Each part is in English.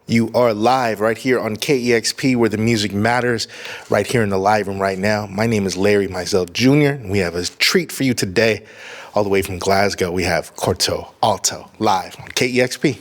You are live right here on KEXP, where the music matters, right here in the live room right now. My name is Larry Mizell Jr., and we have a treat for you today. All the way from Glasgow, we have corto.alto live on KEXP.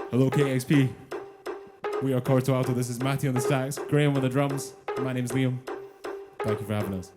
Hello KEXP, we are corto.alto. This is Matthew on the sax, Graham on the drums, and my name is Liam. Thank you for having us.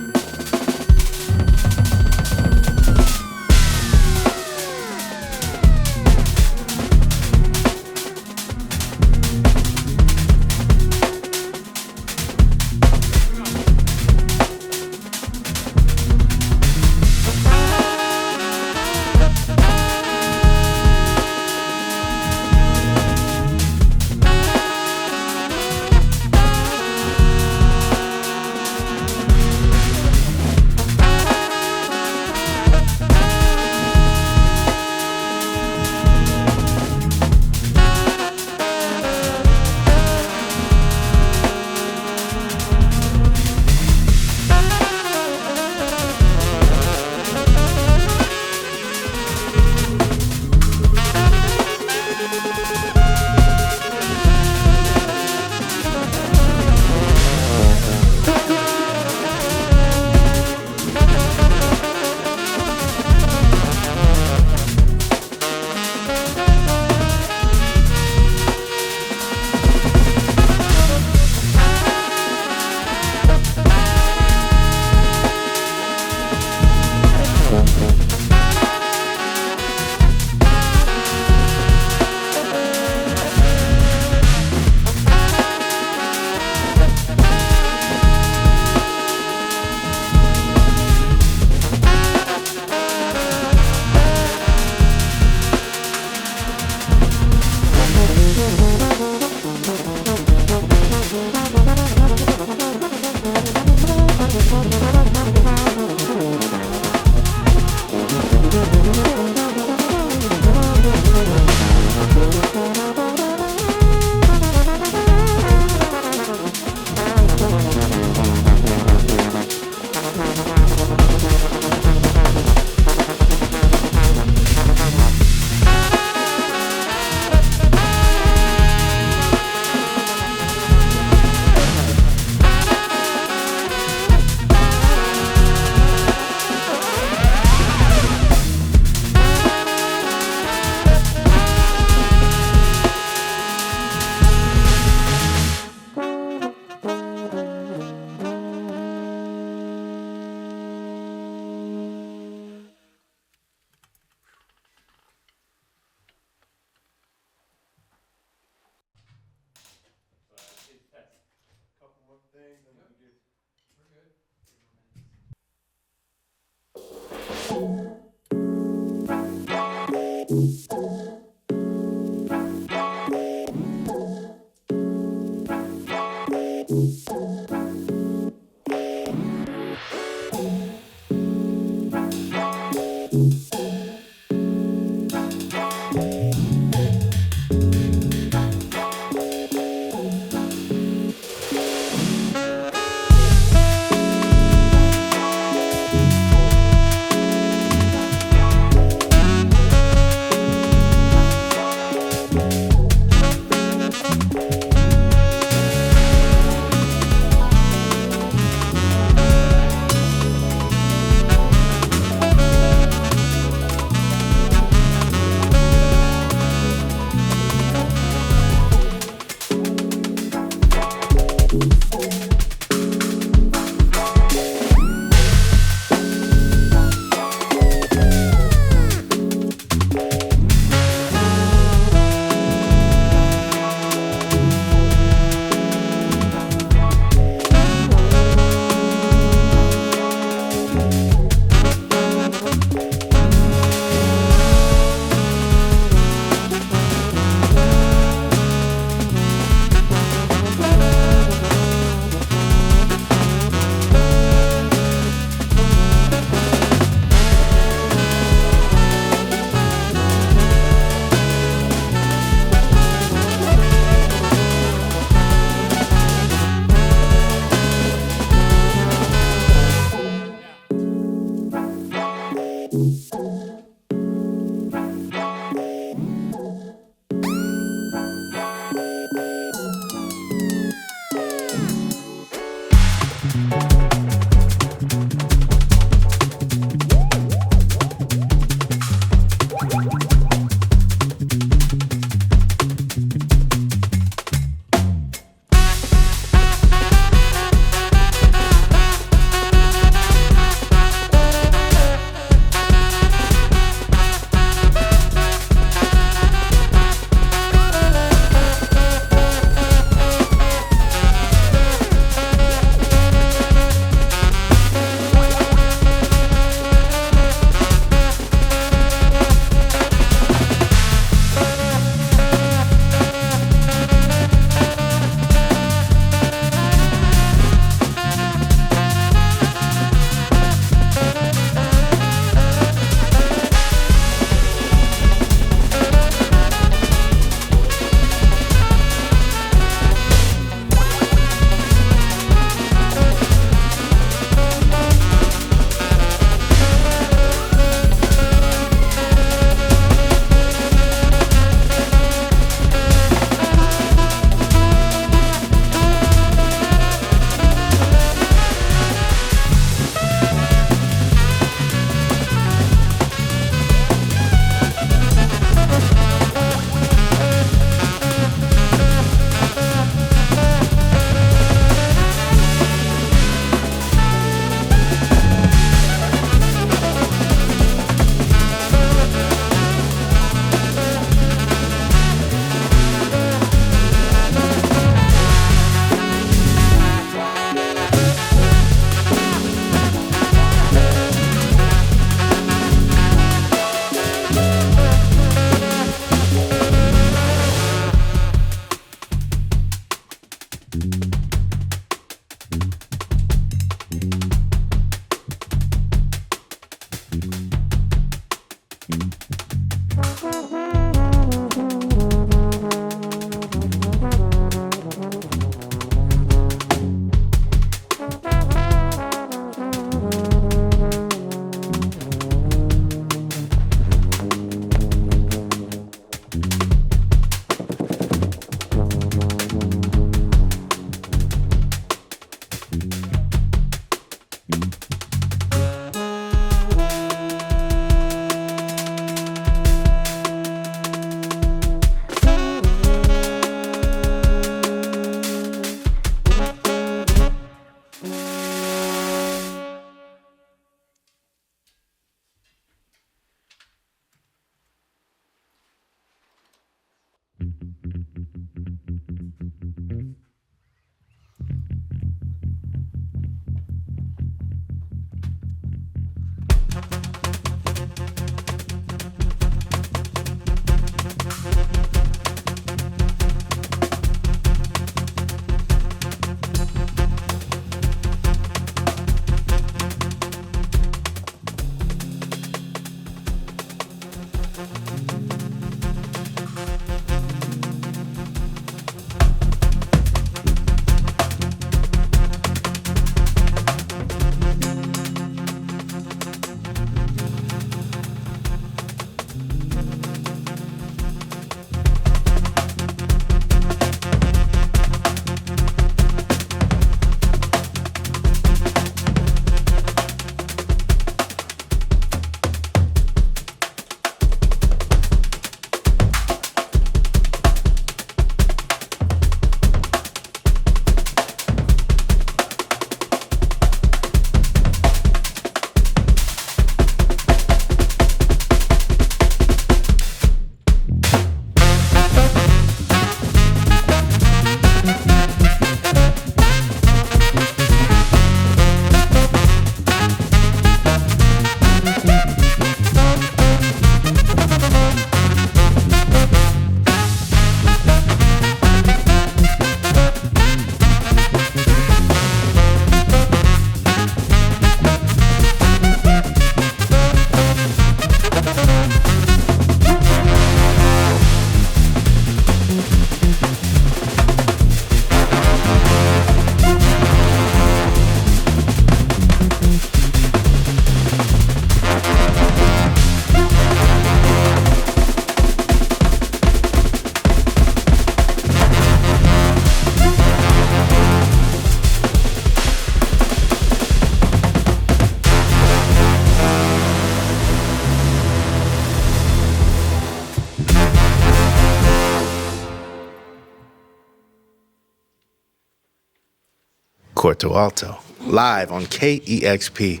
corto.alto, live on KEXP.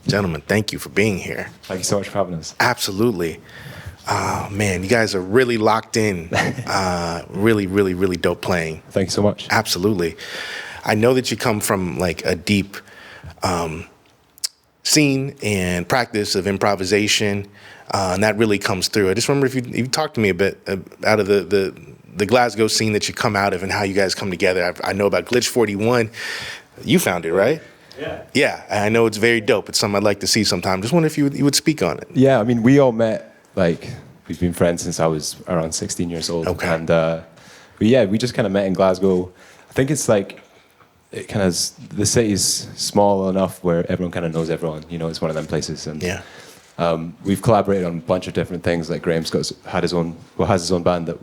Gentlemen, thank you for being here. Thank you so much for having us. Absolutely. Man, you guys are really locked in. Really, really, really dope playing. Thank you so much. Absolutely. I know that you come from like a deep scene and practice of improvisation, and that really comes through. I just remember if you talked to me a bit out of the Glasgow scene that you come out of and how you guys come together. I know about Glitch 41. You found it, right? Yeah. Yeah, I know it's very dope. It's something I'd like to see sometime. Just wonder if you would speak on it. Yeah, I mean, we all met, like, we've been friends since I was around 16 years old. Okay. And, we just kind of met in Glasgow. I think it's like, it kind of, the city's small enough where everyone kind of knows everyone. You know, it's one of them places. And Yeah. we've collaborated on a bunch of different things. Like Graham's has his own band that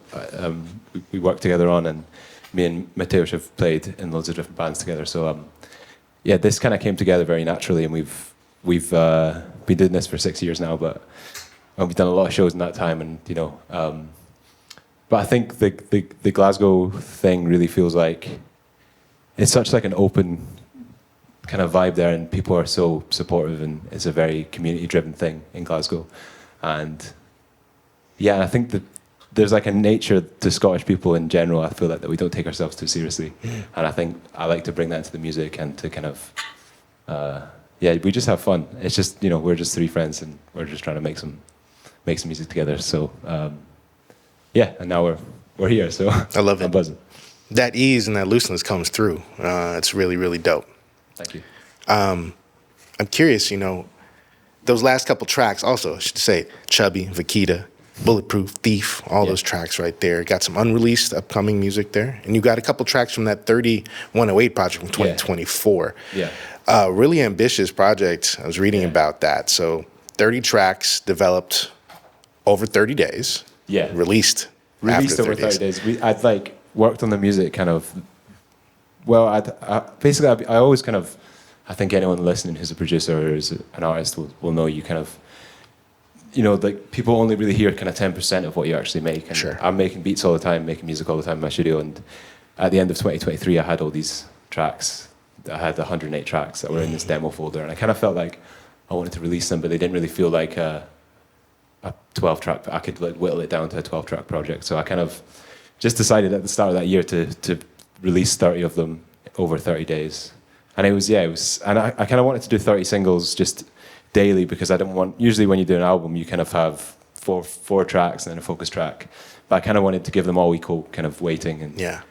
we work together on, and me and Mateusz have played in loads of different bands together. So yeah, this kind of came together very naturally, and we've been doing this for 6 years now, but we've done a lot of shows in that time, and you know. But I think the Glasgow thing really feels like it's such like an open kind of vibe there, and people are so supportive, and it's a very community-driven thing in Glasgow. And yeah, I think that there's like a nature to Scottish people in general. I feel like that we don't take ourselves too seriously, and I think I like to bring that into the music and to kind of we just have fun. It's just, you know, we're just three friends and we're just trying to make some music together. So yeah, and now we're here. So I love it. I'm buzzing. That ease and that looseness comes through. It's really, really dope. Thank you. I'm curious, you know, those last couple tracks also, I should say, Chubbby, Vaquita, Bulletproof, Thief, all those tracks right there. Got some unreleased upcoming music there. And you got a couple tracks from that 3108 project from 2024. Yeah. Really ambitious project. I was reading about that. So 30 tracks developed over 30 days. Yeah. Released Released after over 30 days. I'd like worked on the music kind of, well, I always kind of, I think anyone listening who's a producer or is an artist will know you kind of, you know, like people only really hear kind of 10% of what you actually make. And Sure. I'm making beats all the time, making music all the time in my studio. And at the end of 2023, I had all these tracks. I had 108 tracks that were in this demo folder. And I kind of felt like I wanted to release them, but they didn't really feel like a 12-track. I could like whittle it down to a 12-track project. So I kind of just decided at the start of that year to release 30 of them over 30 days. And it was, and I kind of wanted to do 30 singles just daily, because I didn't want, usually when you do an album, you kind of have four tracks and then a focus track. But I kind of wanted to give them all equal kind of weighting. And Yeah.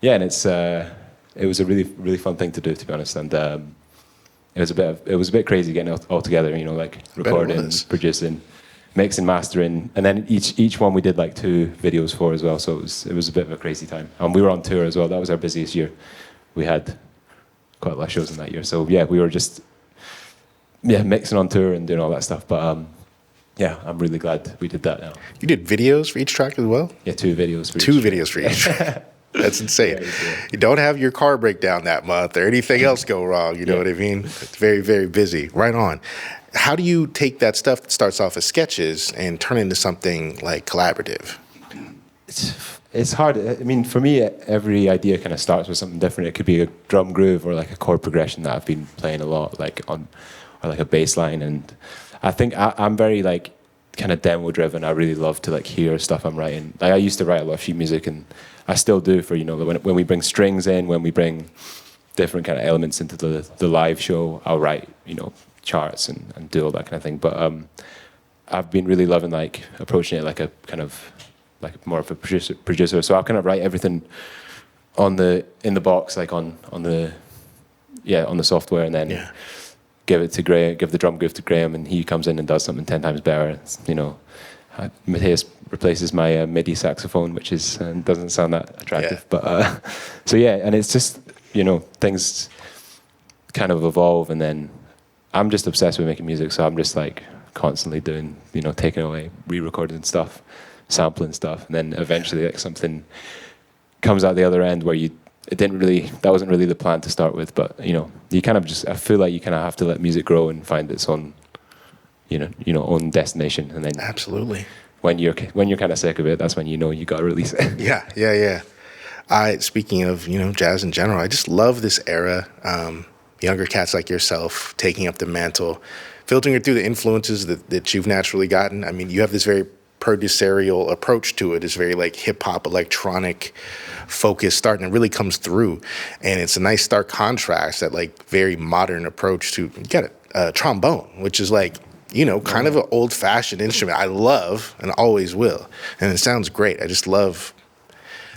Yeah, and it was a really, really fun thing to do, to be honest. And it was a bit crazy getting it all together, you know, like recording, producing, mixing, mastering, and then each one we did like 2 videos for as well. So it was a bit of a crazy time. And we were on tour as well. That was our busiest year. We had quite a lot of shows in that year. So yeah, we were just mixing on tour and doing all that stuff. But yeah, I'm really glad we did that now. You did videos for each track as well? Yeah, 2 videos for each. 2 videos for each track. That's insane. Yeah. You don't have your car break down that month or anything else go wrong. You know what I mean? It's very, very busy. Right on. How do you take that stuff that starts off as sketches and turn into something like collaborative? It's hard. I mean, for me, every idea kind of starts with something different. It could be a drum groove or like a chord progression that I've been playing a lot, like or like a bass line. And I think I'm very like kind of demo driven. I really love to like hear stuff I'm writing. Like I used to write a lot of sheet music, and I still do for, you know, when we bring strings in, when we bring different kind of elements into the live show, I'll write, you know, charts and do all that kind of thing. But I've been really loving like approaching it like a kind of like more of a producer. So I'll kind of write everything in the box, like on the software, and then give it to Graham, give the drum groove to Graham, and he comes in and does something 10 times better. It's, you know, Mateusz replaces my MIDI saxophone, which is doesn't sound that attractive, but so yeah, and it's just, you know, things kind of evolve, and then I'm just obsessed with making music, so I'm just like constantly doing, you know, taking away, re-recording stuff, sampling stuff, and then eventually like something comes out the other end where that wasn't really the plan to start with, but you know, you kind of just, I feel like you kind of have to let music grow and find its own, you know, own destination, and then Absolutely. when you're kind of sick of it, that's when you know you got to release it. Yeah. Speaking of, jazz in general, I just love this era. Younger cats like yourself taking up the mantle, filtering it through the influences that you've naturally gotten. I mean, you have this very producerial approach to it. It's very like hip hop, electronic focus starting. It really comes through, and it's a nice stark contrast. That like very modern approach to get it. Trombone, which is like kind of an old fashioned instrument. I love and always will, and it sounds great. I just love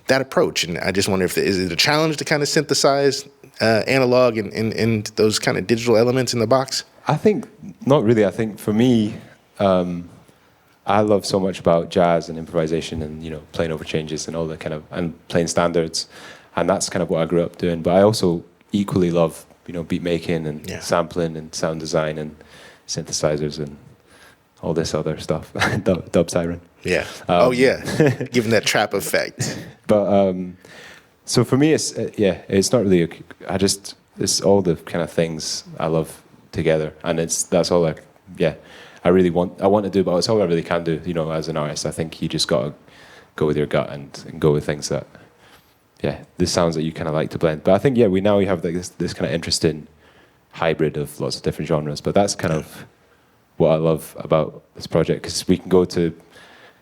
that approach, and I just wonder if is it a challenge to kind of synthesize analog and those kind of digital elements in the box? I think not really. I think for me, I love so much about jazz and improvisation and playing over changes and all that kind of, and playing standards, and that's kind of what I grew up doing. But I also equally love beat making and sampling and sound design and synthesizers and all this other stuff. dub siren. Yeah. Giving that trap effect. But so for me, it's not really. It's all the kind of things I love together, and that's all I really want to do, but it's all I really can do, as an artist. I think you just got to go with your gut and go with things that, the sounds that you kind of like to blend. But I think, we have like this kind of interesting hybrid of lots of different genres. But that's kind of what I love about this project, because we can go to,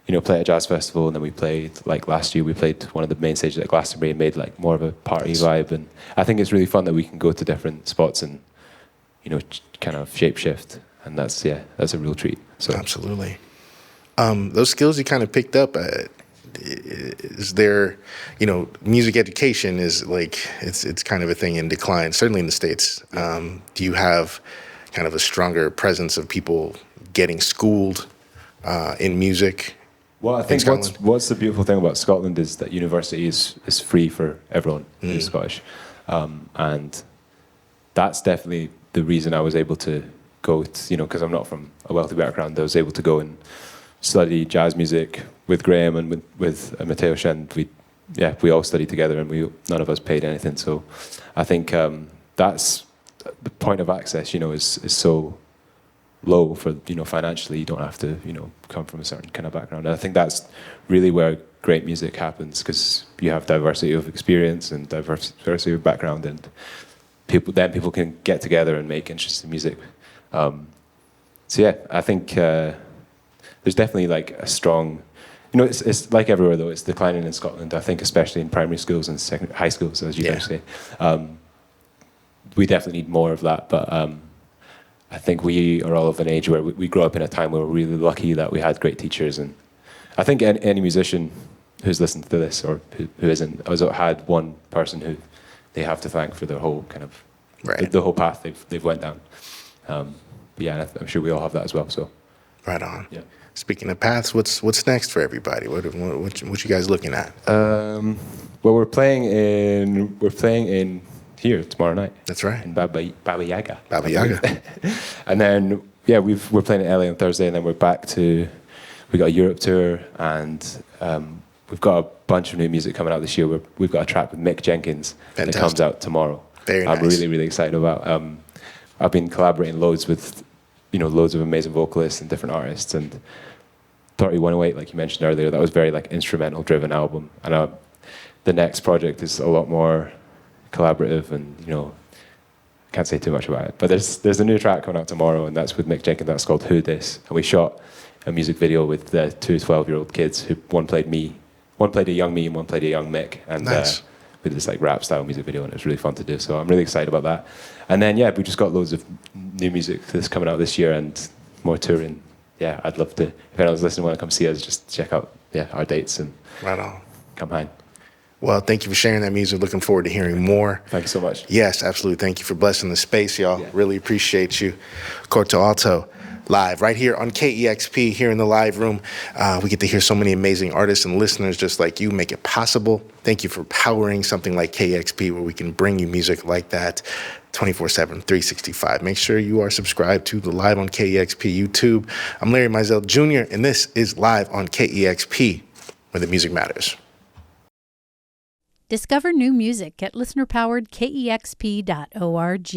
play at a jazz festival, and then we played, like last year, we played one of the main stages at Glastonbury and made like more of a party vibe. And I think it's really fun that we can go to different spots and, kind of shapeshift. And that's a real treat. So absolutely. Those skills you kind of picked up, is there, music education is like, it's kind of a thing in decline, certainly in the States. Do you have kind of a stronger presence of people getting schooled in music? Well, I think what's the beautiful thing about Scotland is that university is free for everyone who's Scottish. And that's definitely the reason I was able to go, because I'm not from a wealthy background. I was able to go and study jazz music with Graham and with Mateusz, and we all studied together, and none of us paid anything. So I think that's the point of access. Is so low for financially. You don't have to come from a certain kind of background. And I think that's really where great music happens, because you have diversity of experience and diversity of background, and people can get together and make interesting music. I think there's definitely like a strong, it's like everywhere though, it's declining in Scotland. I think especially in primary schools and high schools, as you guys say. We definitely need more of that, but I think we are all of an age where we grew up in a time where we're really lucky that we had great teachers. And I think any musician who's listened to this or who isn't has had one person who they have to thank for their whole kind of the whole path they've went down. I'm sure we all have that as well. So, right on. Yeah. Speaking of paths, what's next for everybody? What you guys looking at? Well, we're playing in here tomorrow night. That's right. In Baba Yaga. Baba Yaga. And then we're playing in LA on Thursday, and then we got a Europe tour, and we've got a bunch of new music coming out this year. We've got a track with Mick Jenkins that comes out tomorrow. Very nice. I'm really, really excited about. I've been collaborating loads with, loads of amazing vocalists and different artists. And 3108, like you mentioned earlier, that was very like instrumental-driven album. And the next project is a lot more collaborative, and I can't say too much about it. But there's a new track coming out tomorrow, and that's with Mick Jenkins. That's called Who Dis, and we shot a music video with the two 12-year-old kids who one played a young me and one played a young Mick. And nice. We did this like rap style music video, and it was really fun to do. So I'm really excited about that. And then we just got loads of new music that's coming out this year and more touring. I'd love to. If anyone's listening, want to come see us, just check out our dates and right on. Come hang. Well, thank you for sharing that music. Looking forward to hearing more. Thank you so much. Yes, absolutely. Thank you for blessing the space, y'all. Yeah. Really appreciate you. Corto.alto. Live right here on KEXP here in the live room. We get to hear so many amazing artists and listeners just like you make it possible. Thank you for powering something like KEXP, where we can bring you music like that 24/7, 365. Make sure you are subscribed to the Live on KEXP YouTube. I'm Larry Mizell Jr., and this is Live on KEXP, where the music matters. Discover new music at listener-powered KEXP.org.